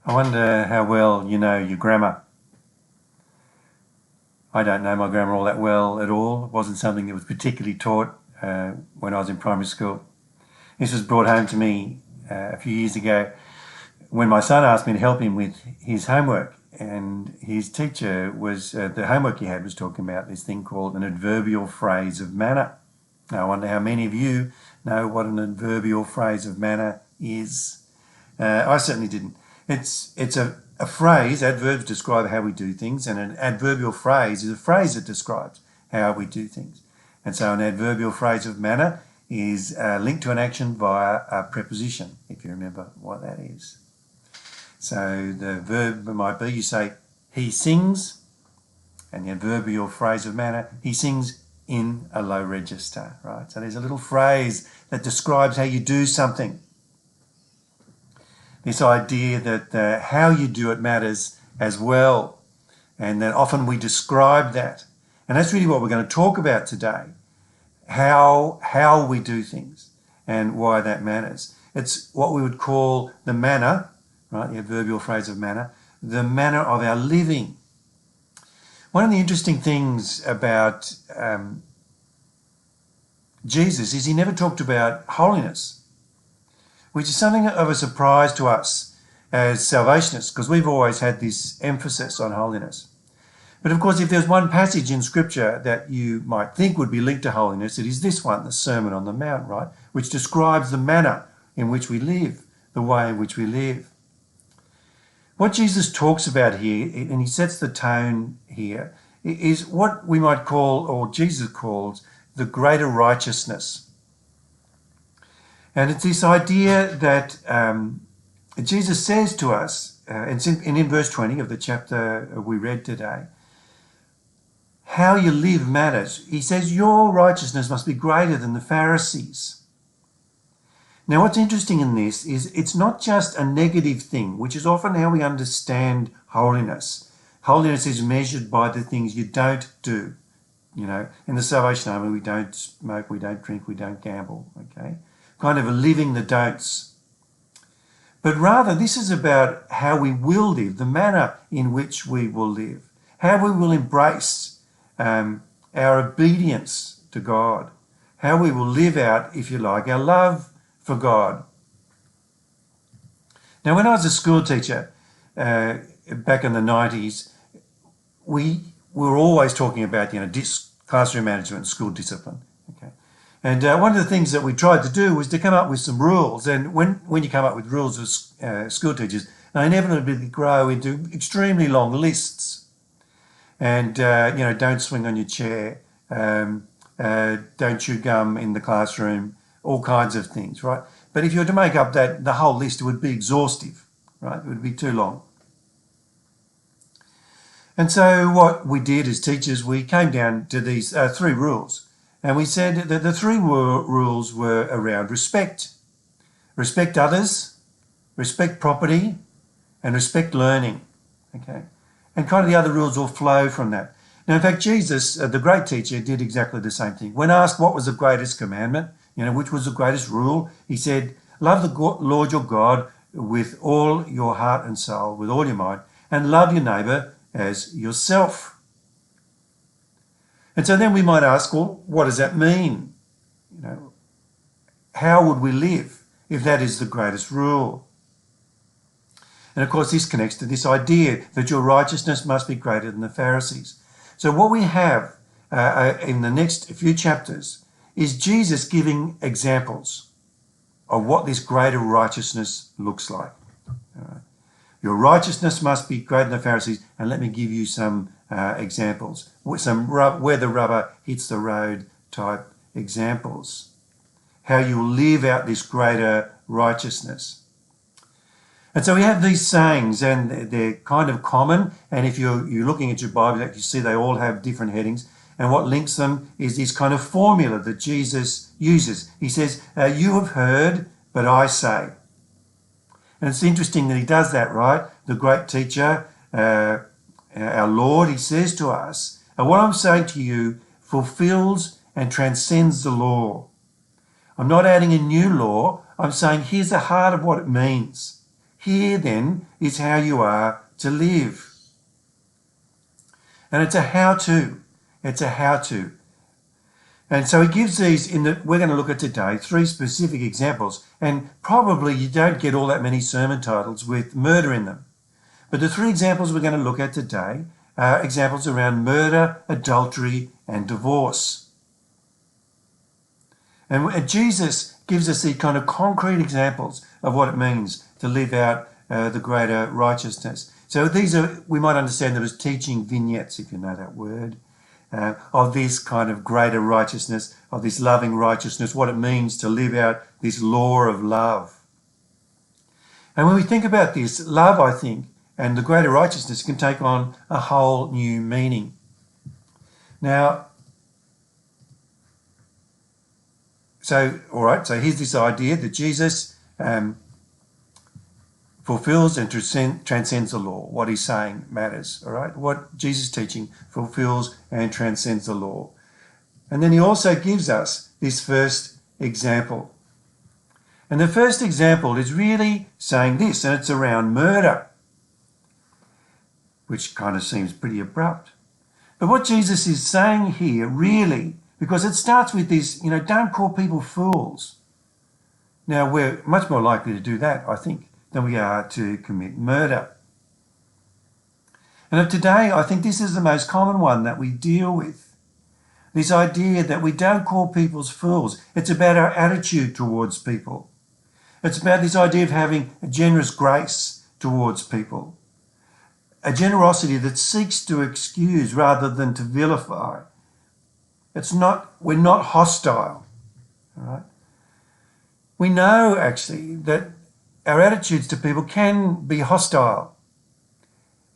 I wonder how well you know your grammar. I don't know my grammar all that well at all. It wasn't something that was particularly taught when I was in primary school. This was brought home to me a few years ago when my son asked me to help him with his homework, and his teacher was, the homework he had was talking about this thing called an adverbial phrase of manner. Now, I wonder how many of you know what an adverbial phrase of manner is. I certainly didn't. It's a phrase. Adverbs describe how we do things, and an adverbial phrase is a phrase that describes how we do things. And so an adverbial phrase of manner is linked to an action via a preposition, if you remember what that is. So the verb might be, you say, he sings, and the adverbial phrase of manner, he sings in a low register, right? So there's a little phrase that describes how you do something. This idea that how you do it matters as well, and that often we describe that. And that's really what we're going to talk about today, how we do things and why that matters. It's what we would call the manner, right, the adverbial phrase of manner, the manner of our living. One of the interesting things about Jesus is he never talked about holiness, which is something of a surprise to us as Salvationists, because we've always had this emphasis on holiness. But of course, if there's one passage in Scripture that you might think would be linked to holiness, it is this one, the Sermon on the Mount, right, which describes the manner in which we live, the way in which we live. What Jesus talks about here, and he sets the tone here, is what we might call, or Jesus calls, the greater righteousness. And it's this idea that Jesus says to us, and in verse 20 of the chapter we read today, how you live matters. He says your righteousness must be greater than the Pharisees. Now, what's interesting in this is it's not just a negative thing, which is often how we understand holiness. Holiness is measured by the things you don't do. You know, in the Salvation Army, we don't smoke, we don't drink, we don't gamble, okay? Kind of a living the don'ts. But rather, this is about how we will live, the manner in which we will live, how we will embrace our obedience to God, how we will live out, if you like, our love for God. Now, when I was a school teacher back in the 90s, we were always talking about, classroom management and school discipline. Okay, and one of the things that we tried to do was to come up with some rules. And when you come up with rules as school teachers, they inevitably grow into extremely long lists. And don't swing on your chair, don't chew gum in the classroom, all kinds of things, right? But if you were to make up the whole list, it would be exhaustive, right? It would be too long. And so what we did as teachers, we came down to these 3 rules. And we said that the 3 rules were around respect. Respect others, respect property, and respect learning. Okay? And kind of the other rules all flow from that. Now, in fact, Jesus, the great teacher, did exactly the same thing. When asked what was the greatest commandment, which was the greatest rule, he said, love the Lord your God with all your heart and soul, with all your mind, and love your neighbour as yourself. And so then we might ask, well, what does that mean? How would we live if that is the greatest rule? And of course, this connects to this idea that your righteousness must be greater than the Pharisees. So what we have in the next few chapters is Jesus giving examples of what this greater righteousness looks like. All right. Your righteousness must be greater than the Pharisees, and let me give you some examples, some where the rubber hits the road type examples, how you'll live out this greater righteousness. And so we have these sayings, and they're kind of common, and if you're looking at your Bible, you see they all have different headings, and what links them is this kind of formula that Jesus uses. He says, you have heard, but I say. And it's interesting that he does that, right? The great teacher, our Lord, he says to us, what I'm saying to you fulfills and transcends the law. I'm not adding a new law. I'm saying here's the heart of what it means. Here then is how you are to live. And it's a how-to. It's a how-to. And so he gives these, we're going to look at today, 3 specific examples. And probably you don't get all that many sermon titles with murder in them. But the 3 examples we're going to look at today are examples around murder, adultery, and divorce. And Jesus gives us the kind of concrete examples of what it means to live out the greater righteousness. So these are, we might understand them as teaching vignettes, if you know that word, of this kind of greater righteousness, of this loving righteousness, what it means to live out this law of love. And when we think about this, love, I think, and the greater righteousness can take on a whole new meaning. Now, so here's this idea that Jesus fulfills and transcends the law. What he's saying matters, all right? What Jesus is teaching fulfills and transcends the law. And then he also gives us this first example. And the first example is really saying this, and it's around murder, which kind of seems pretty abrupt. But what Jesus is saying here really, because it starts with this, don't call people fools. Now, we're much more likely to do that, I think, than we are to commit murder. And of today, I think this is the most common one that we deal with. This idea that we don't call people fools. It's about our attitude towards people. It's about this idea of having a generous grace towards people. A generosity that seeks to excuse rather than to vilify. We're not hostile. All right? We know actually that our attitudes to people can be hostile.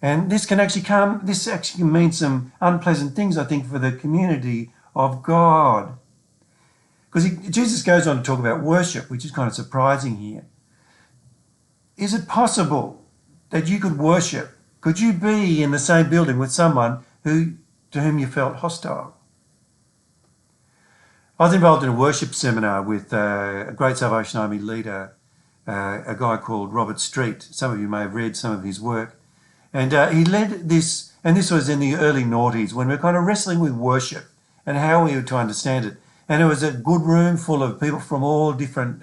And this actually means some unpleasant things, I think, for the community of God. Because Jesus goes on to talk about worship, which is kind of surprising here. Is it possible that you could worship? Could you be in the same building with someone to whom you felt hostile? I was involved in a worship seminar with a great Salvation Army leader, a guy called Robert Street. Some of you may have read some of his work. And he led this, and this was in the early noughties, when we were kind of wrestling with worship and how we were to understand it. And it was a good room full of people from all different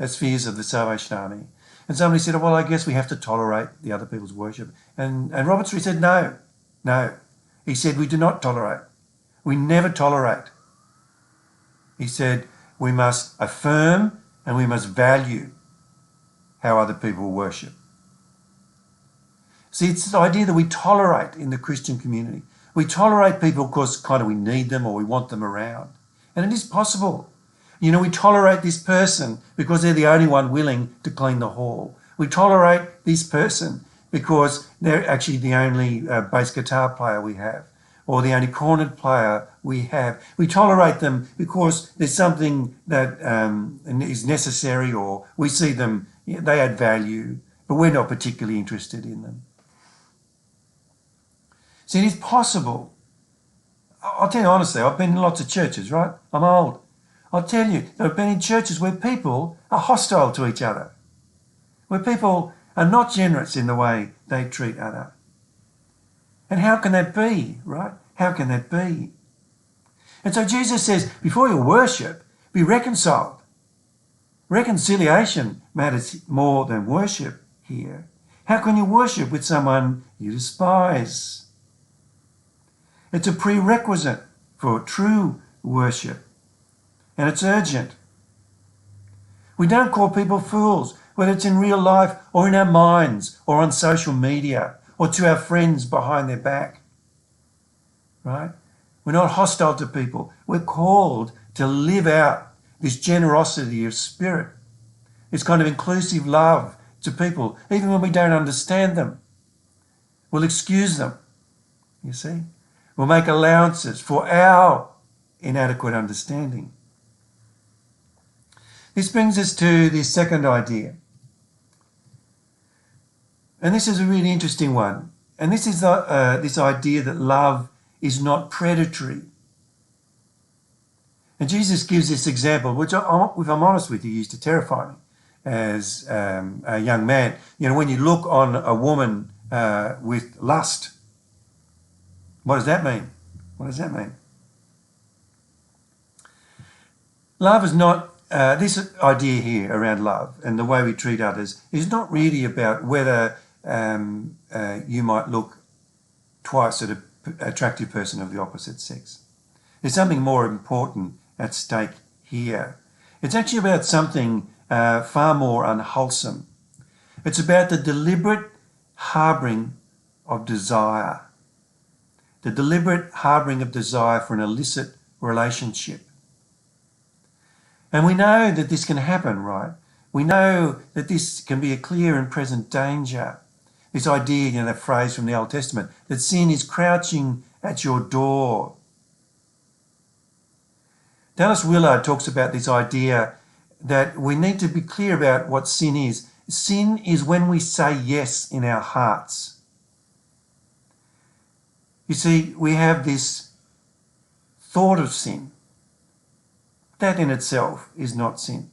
spheres of the Salvation Army. And somebody said, well, I guess we have to tolerate the other people's worship. And Robert Street said, no. He said, we do not tolerate. We never tolerate. He said, we must affirm and we must value how other people worship. See, it's this idea that we tolerate in the Christian community. We tolerate people because kind of we need them or we want them around. And it is possible. We tolerate this person because they're the only one willing to clean the hall. We tolerate this person because they're actually the only bass guitar player we have or the only cornet player we have. We tolerate them because there's something that is necessary or we see them, they add value, but we're not particularly interested in them. See, it is possible. I'll tell you honestly, I've been in lots of churches, right? I'm old. I'll tell you, I've been in churches where people are hostile to each other, where people are not generous in the way they treat others. And how can that be, right? How can that be? And so Jesus says, before you worship, be reconciled. Reconciliation matters more than worship here. How can you worship with someone you despise? It's a prerequisite for true worship. And it's urgent. We don't call people fools, whether it's in real life or in our minds or on social media or to our friends behind their back. Right? We're not hostile to people. We're called to live out this generosity of spirit, this kind of inclusive love to people, even when we don't understand them. We'll excuse them, you see. We'll make allowances for our inadequate understanding. This brings us to the second idea. And this is a really interesting one. And this is this idea that love is not predatory. And Jesus gives this example, which, if I'm honest with you, used to terrify me. as a young man. You know, when you look on a woman with lust, what does that mean? What does that mean? Love is not, this idea here around love and the way we treat others is not really about whether you might look twice at an attractive person of the opposite sex. There's something more important at stake here. It's actually about something far more unwholesome. It's about the deliberate harbouring of desire. The deliberate harbouring of desire for an illicit relationship. And we know that this can happen, right? We know that this can be a clear and present danger. This idea, you know, that phrase from the Old Testament, that sin is crouching at your door. Dallas Willard talks about this idea that we need to be clear about what sin is. Sin is when we say yes in our hearts. You see, we have this thought of sin. That in itself is not sin.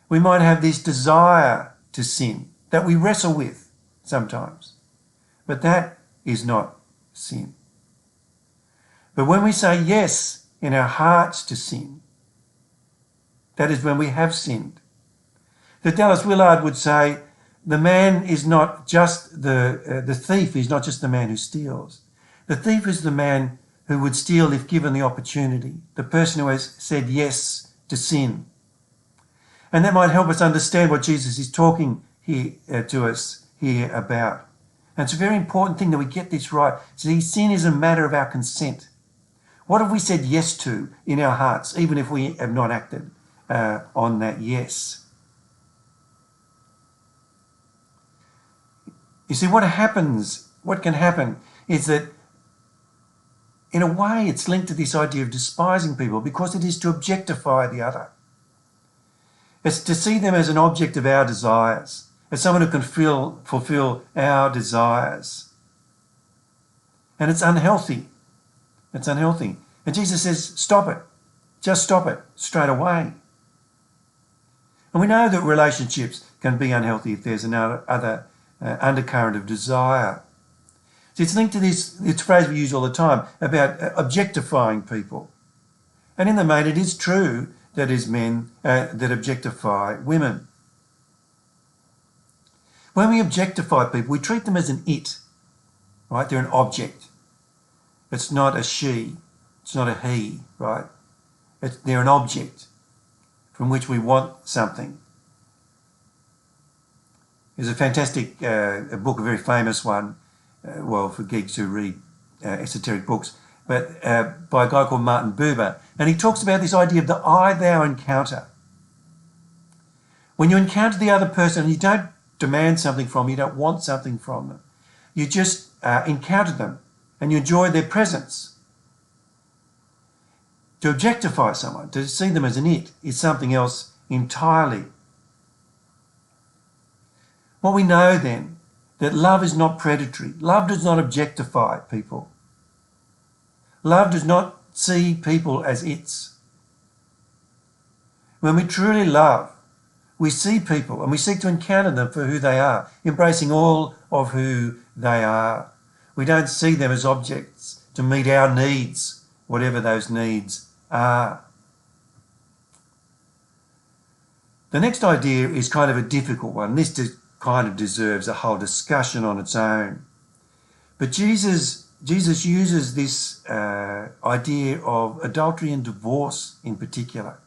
We might have this desire to sin that we wrestle with sometimes, but that is not sin. But when we say yes in our hearts to sin, that is when we have sinned. That Dallas Willard would say, the man is not just the thief is not just the man who steals. The thief is the man who would steal if given the opportunity, the person who has said yes to sin. And that might help us understand what Jesus is talking here to us here about. And it's a very important thing that we get this right. See, sin is a matter of our consent. What have we said yes to in our hearts, even if we have not acted on that yes? You see, what can happen is that in a way it's linked to this idea of despising people because it is to objectify the other. It's to see them as an object of our desires, as someone who can fulfill our desires. And it's unhealthy. It's unhealthy. And Jesus says, stop it. Just stop it straight away. And we know that relationships can be unhealthy if there's another undercurrent of desire. So it's linked to this phrase we use all the time about objectifying people. And in the main, it is true that is men that objectify women. When we objectify people, we treat them as an it, right? They're an object. It's not a she. It's not a he, right? They're an object from which we want something. There's a fantastic a book, a very famous one, for geeks who read esoteric books, but by a guy called Martin Buber. And he talks about this idea of the I-thou encounter. When you encounter the other person, you don't demand something from them, you don't want something from them. You just encounter them and you enjoy their presence. To objectify someone, to see them as an it, is something else entirely. What we know then, that love is not predatory. Love does not objectify people. Love does not see people as its. When we truly love, we see people and we seek to encounter them for who they are, embracing all of who they are. We don't see them as objects to meet our needs, whatever those needs are. The next idea is kind of a difficult one. This kind of deserves a whole discussion on its own. But Jesus uses this idea of adultery and divorce in particular.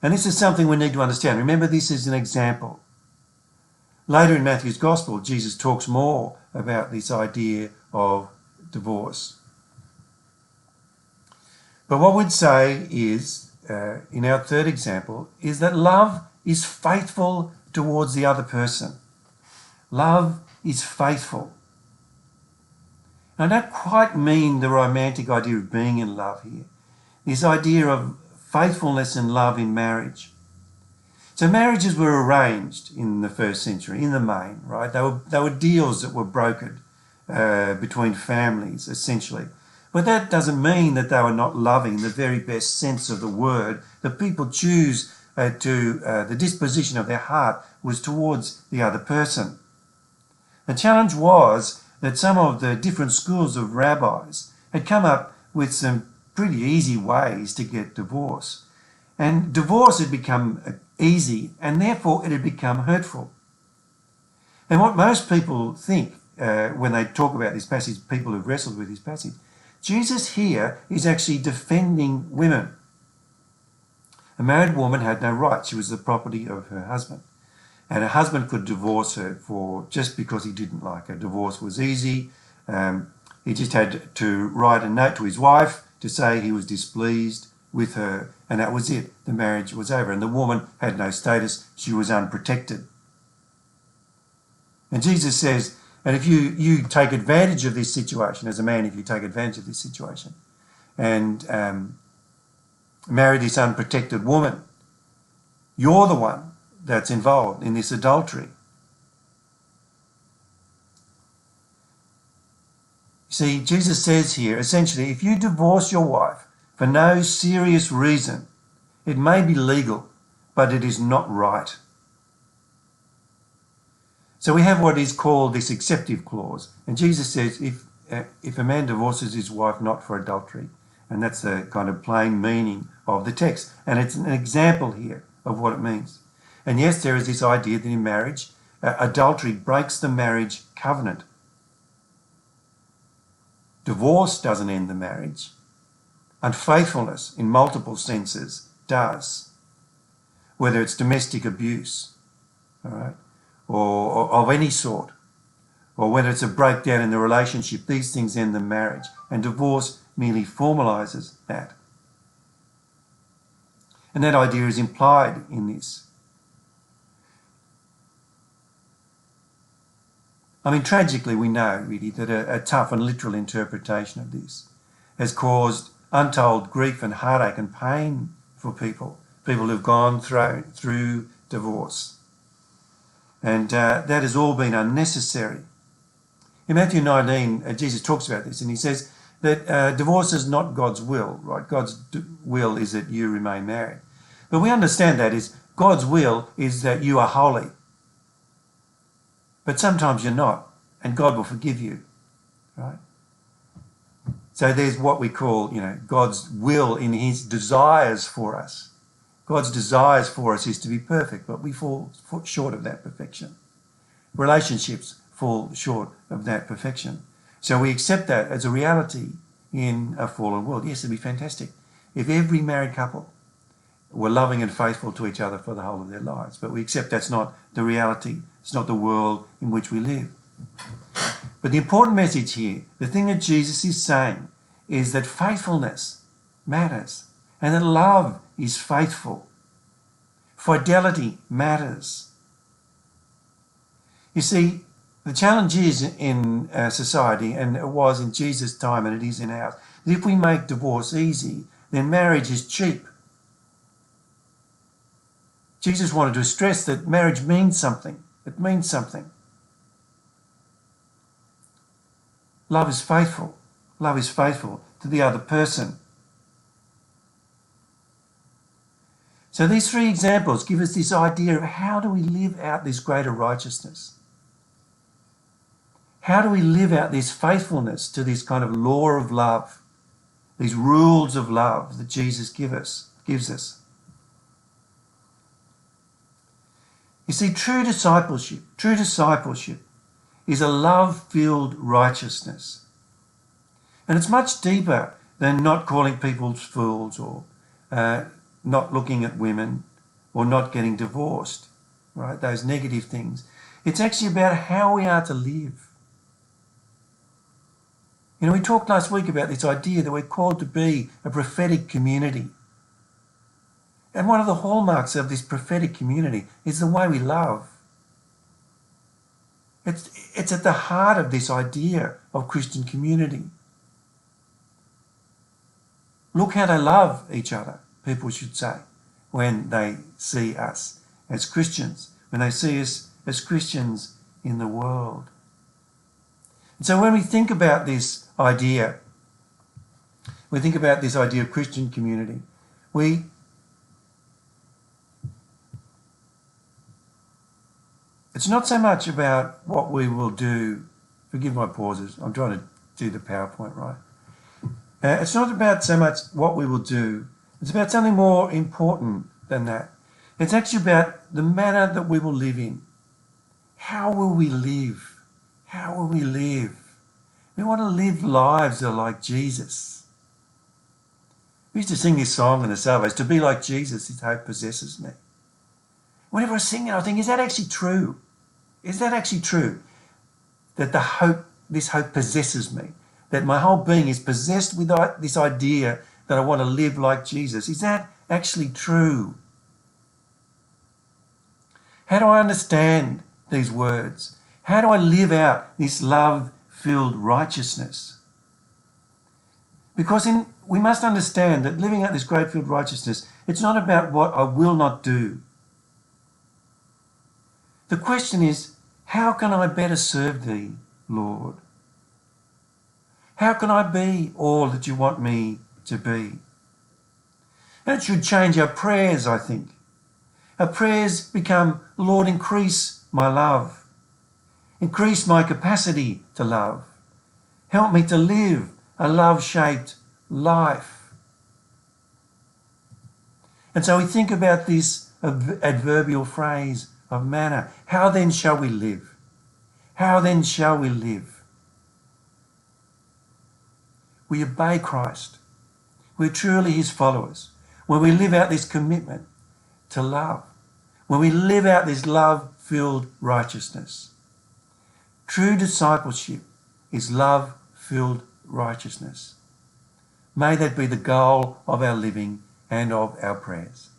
And this is something we need to understand. Remember, this is an example. Later in Matthew's Gospel, Jesus talks more about this idea of divorce. But what we'd say is, in our third example, is that love is faithful towards the other person. Love is faithful. Now, I don't quite mean the romantic idea of being in love here. This idea of faithfulness and love in marriage. So marriages were arranged in the first century, in the main, right? They were deals that were brokered between families, essentially. But that doesn't mean that they were not loving in the very best sense of the word. The people choose the disposition of their heart was towards the other person. The challenge was that some of the different schools of rabbis had come up with some pretty easy ways to get divorce. And divorce had become easy, and therefore it had become hurtful. And what most people think when they talk about this passage, people who've wrestled with this passage, Jesus here is actually defending women. A married woman had no right. She was the property of her husband. And her husband could divorce her just because he didn't like her. Divorce was easy. He just had to write a note to his wife to say he was displeased with her, and that was it. The marriage was over, and the woman had no status. She was unprotected. And Jesus says, and if you take advantage of this situation, as a man, if you take advantage of this situation and marry this unprotected woman, you're the one that's involved in this adultery. See, Jesus says here, essentially, if you divorce your wife for no serious reason, it may be legal, but it is not right. So we have what is called this acceptive clause. And Jesus says if a man divorces his wife not for adultery, and that's the kind of plain meaning of the text. And it's an example here of what it means. And yes, there is this idea that in marriage, adultery breaks the marriage covenant. Divorce doesn't end the marriage. Unfaithfulness, in multiple senses, does. Whether it's domestic abuse, all right, or of any sort, or whether it's a breakdown in the relationship, these things end the marriage. And divorce merely formalises that. And that idea is implied in this. I mean, tragically, we know, really, that a tough and literal interpretation of this has caused untold grief and heartache and pain for people who've gone through divorce. And that has all been unnecessary. In Matthew 19, Jesus talks about this, and he says that divorce is not God's will, right? God's will is that you remain married. But we understand that is God's will is that you are holy. But sometimes you're not, and God will forgive you, right? So there's what we call, God's will in his desires for us. God's desires for us is to be perfect, but we fall short of that perfection. Relationships fall short of that perfection. So we accept that as a reality in a fallen world. Yes, it'd be fantastic if every married couple were loving and faithful to each other for the whole of their lives. But we accept that's not the reality. It's not the world in which we live. But the important message here, the thing that Jesus is saying, is that faithfulness matters and that love is faithful. Fidelity matters. You see, the challenge is in society, and it was in Jesus' time and it is in ours, that if we make divorce easy, then marriage is cheap. Jesus wanted to stress that marriage means something. It means something. Love is faithful. Love is faithful to the other person. So these three examples give us this idea of how do we live out this greater righteousness? How do we live out this faithfulness to this kind of law of love, these rules of love that Jesus gives us? You see, true discipleship is a love-filled righteousness. And it's much deeper than not calling people fools or not looking at women or not getting divorced, right? Those negative things. It's actually about how we are to live. We talked last week about this idea that we're called to be a prophetic community. And one of the hallmarks of this prophetic community is the way we love. It's at the heart of this idea of Christian community. Look how they love each other, people should say, when they see us as Christians, when they see us as Christians in the world. And so when we think about this idea, of Christian community, we It's not so much about what we will do. Forgive my pauses. I'm trying to do the PowerPoint right. It's not about so much what we will do. It's about something more important than that. It's actually about the manner that we will live in. How will we live? How will we live? We want to live lives that are like Jesus. We used to sing this song in the Salvation, to be like Jesus, his hope possesses me. Whenever I sing it, I think, is that actually true? Is that actually true? That this hope possesses me? That my whole being is possessed with this idea that I want to live like Jesus? Is that actually true? How do I understand these words? How do I live out this love-filled righteousness? Because we must understand that living out this grace-filled righteousness, it's not about what I will not do. The question is, how can I better serve thee, Lord? How can I be all that you want me to be? And it should change our prayers, I think. Our prayers become, Lord, increase my love. Increase my capacity to love. Help me to live a love-shaped life. And so we think about this adverbial phrase of manner. How then shall we live? How then shall we live? We obey Christ. We're truly his followers. When we live out this commitment to love, when we live out this love-filled righteousness. True discipleship is love-filled righteousness. May that be the goal of our living and of our prayers.